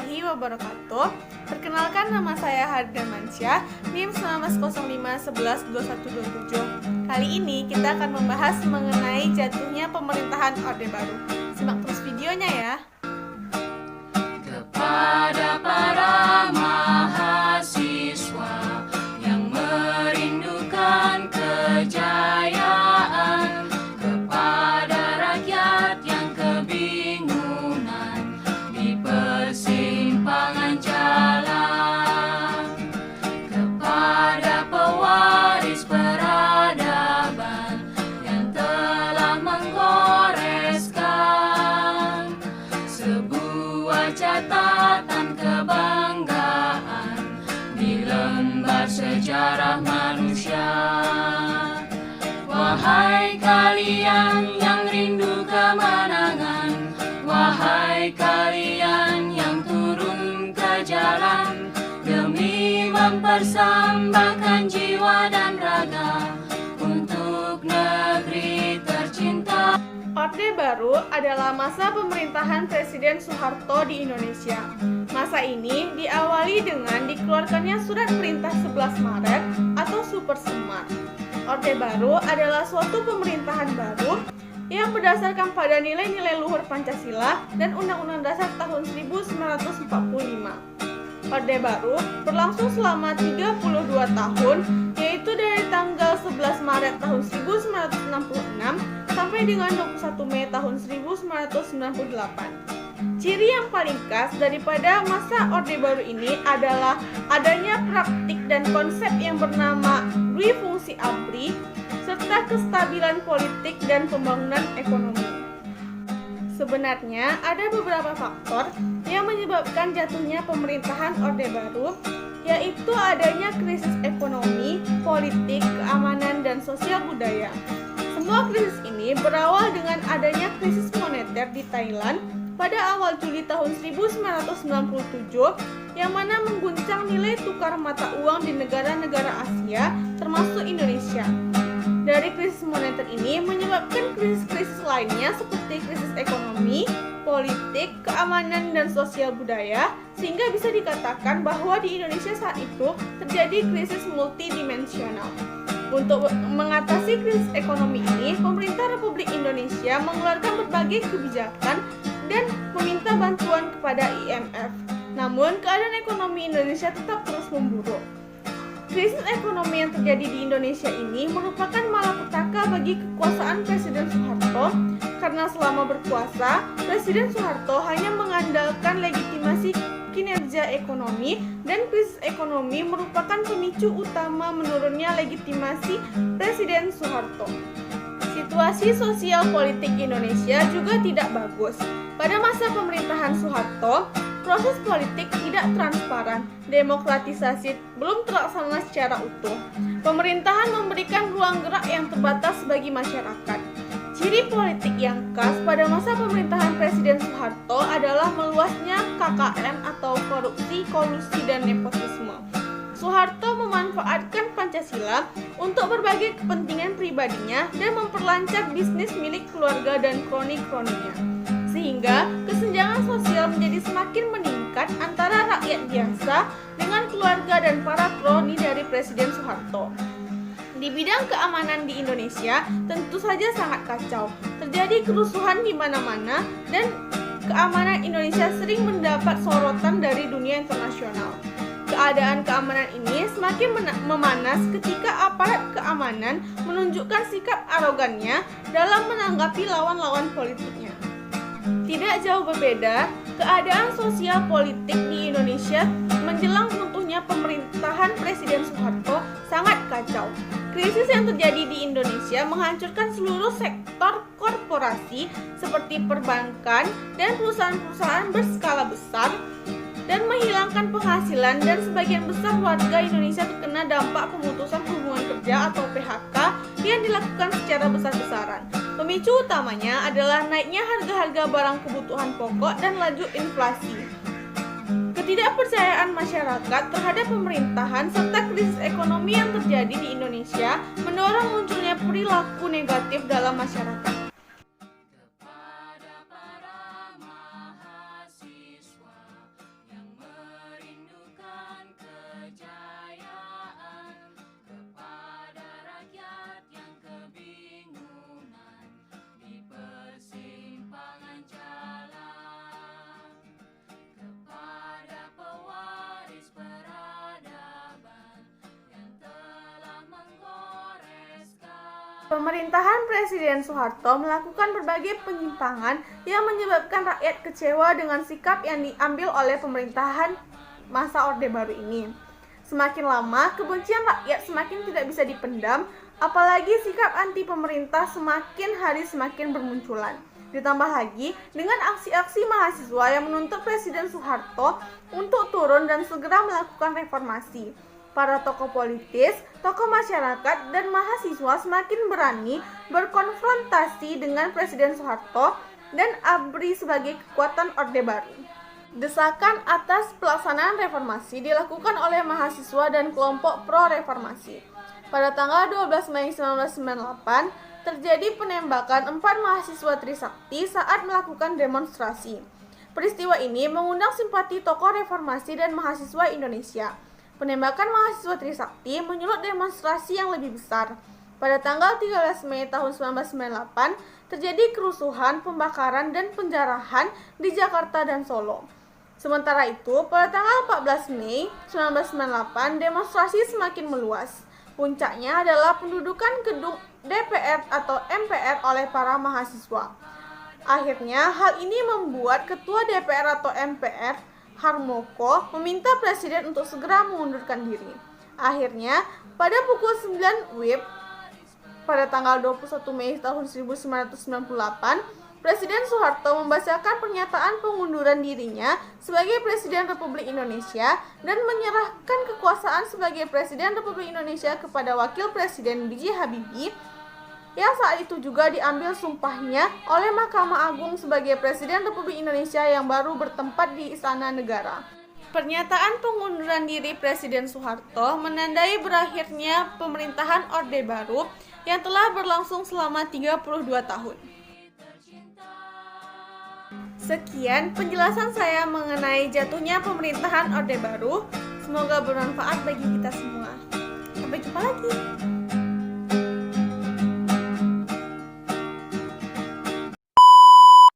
warahmatullahi wabarakatuh. Perkenalkan, nama saya Harga Mansyah, NIM 1905112127. Kali ini kita akan membahas mengenai jatuhnya pemerintahan Orde Baru. Simak terus videonya ya. Kepada para mahasiswa yang merindukan kejayaan, kepada rakyat yang kebingungan di persimpangan jalan, kepada pewaris peradaban yang telah menggoreskan sebuah catatan kebanggaan di lembar sejarah manusia. Wahai kalian yang rindu kemenangan, wahai kalian yang turun ke jalan demi mempersembahkan jiwa dan raga untuk negeri tercinta. Orde Baru adalah masa pemerintahan Presiden Soeharto di Indonesia. Masa ini diawali dengan dikeluarkannya Surat Perintah 11 Maret atau Super Semar. Orde Baru adalah suatu pemerintahan baru yang berdasarkan pada nilai-nilai luhur Pancasila dan Undang-Undang Dasar tahun 1945. Orde Baru berlangsung selama 32 tahun, yaitu dari tanggal 11 Maret tahun 1966 sampai dengan 21 Mei tahun 1998. Ciri yang paling khas daripada masa Orde Baru ini adalah adanya praktik dan konsep yang bernama dui fungsi ABRI serta kestabilan politik dan pembangunan ekonomi. Sebenarnya ada beberapa faktor yang menyebabkan jatuhnya pemerintahan Orde Baru, yaitu adanya krisis ekonomi, politik, keamanan, dan sosial budaya. Semua krisis ini berawal dengan adanya krisis moneter di Thailand pada awal Juli tahun 1997 yang mana mengguncang nilai tukar mata uang di negara-negara Asia termasuk Indonesia. Dari krisis moneter ini menyebabkan krisis-krisis lainnya seperti krisis ekonomi, politik, keamanan, dan sosial budaya, sehingga bisa dikatakan bahwa di Indonesia saat itu terjadi krisis multidimensional. Untuk mengatasi krisis ekonomi ini, pemerintah Republik Indonesia mengeluarkan berbagai kebijakan dan meminta bantuan kepada IMF. Namun, keadaan ekonomi Indonesia tetap terus memburuk. Krisis ekonomi yang terjadi di Indonesia ini merupakan malapetaka bagi kekuasaan Presiden Soeharto, karena selama berkuasa, Presiden Soeharto hanya mengandalkan legitimasi kinerja ekonomi, dan krisis ekonomi merupakan pemicu utama menurunnya legitimasi Presiden Soeharto. Situasi sosial politik Indonesia juga tidak bagus. Pada masa pemerintahan Soeharto, proses politik tidak transparan, demokratisasi belum terlaksana secara utuh. Pemerintahan memberikan ruang gerak yang terbatas bagi masyarakat. Ciri politik yang khas pada masa pemerintahan Presiden Soeharto adalah meluasnya KKN atau korupsi, kolusi, dan nepotisme. Soeharto memanfaatkan Pancasila untuk berbagai kepentingan pribadinya dan memperlancar bisnis milik keluarga dan kroni-kroninya, sehingga kesenjangan sosial menjadi semakin meningkat antara rakyat biasa dengan keluarga dan para kroni dari Presiden Soeharto. Di bidang keamanan di Indonesia tentu saja sangat kacau. Terjadi kerusuhan di mana-mana dan keamanan Indonesia sering mendapat sorotan dari dunia internasional. Keadaan keamanan ini semakin memanas ketika aparat keamanan menunjukkan sikap arogannya dalam menanggapi lawan-lawan politiknya. Tidak jauh berbeda, keadaan sosial politik di Indonesia menjelang runtuhnya pemerintahan Presiden Soeharto sangat kacau. Krisis yang terjadi di Indonesia menghancurkan seluruh sektor korporasi seperti perbankan dan perusahaan-perusahaan berskala besar, dan menghilangkan penghasilan, dan sebagian besar warga Indonesia terkena dampak pemutusan hubungan kerja atau PHK yang dilakukan secara besar-besaran. Pemicu utamanya adalah naiknya harga-harga barang kebutuhan pokok dan laju inflasi. Ketidakpercayaan masyarakat terhadap pemerintahan serta krisis ekonomi yang terjadi di Indonesia mendorong munculnya perilaku negatif dalam masyarakat. Kepada para mahasiswa yang Pemerintahan Presiden Soeharto melakukan berbagai penyimpangan yang menyebabkan rakyat kecewa dengan sikap yang diambil oleh pemerintahan masa Orde Baru ini. Semakin lama, kebencian rakyat semakin tidak bisa dipendam, apalagi sikap anti pemerintah semakin hari semakin bermunculan. Ditambah lagi dengan aksi-aksi mahasiswa yang menuntut Presiden Soeharto untuk turun dan segera melakukan reformasi. Para tokoh politis, tokoh masyarakat, dan mahasiswa semakin berani berkonfrontasi dengan Presiden Soeharto dan ABRI sebagai kekuatan Orde Baru. Desakan atas pelaksanaan reformasi dilakukan oleh mahasiswa dan kelompok pro-reformasi. Pada tanggal 12 Mei 1998, terjadi penembakan 4 mahasiswa Trisakti saat melakukan demonstrasi. Peristiwa ini mengundang simpati tokoh reformasi dan mahasiswa Indonesia. Penembakan mahasiswa Trisakti menyulut demonstrasi yang lebih besar. Pada tanggal 13 Mei tahun 1998, terjadi kerusuhan, pembakaran, dan penjarahan di Jakarta dan Solo. Sementara itu, pada tanggal 14 Mei 1998, demonstrasi semakin meluas. Puncaknya adalah pendudukan gedung DPR atau MPR oleh para mahasiswa. Akhirnya, hal ini membuat Ketua DPR atau MPR, Harmoko, meminta Presiden untuk segera mengundurkan diri. Akhirnya, pada pukul 9 WIB, pada tanggal 21 Mei tahun 1998, Presiden Soeharto membacakan pernyataan pengunduran dirinya sebagai Presiden Republik Indonesia dan menyerahkan kekuasaan sebagai Presiden Republik Indonesia kepada Wakil Presiden B.J. Habibie, yang saat itu juga diambil sumpahnya oleh Mahkamah Agung sebagai Presiden Republik Indonesia yang baru bertempat di Istana Negara. Pernyataan pengunduran diri Presiden Soeharto menandai berakhirnya pemerintahan Orde Baru yang telah berlangsung selama 32 tahun. Sekian penjelasan saya mengenai jatuhnya pemerintahan Orde Baru. Semoga bermanfaat bagi kita semua. Sampai jumpa lagi.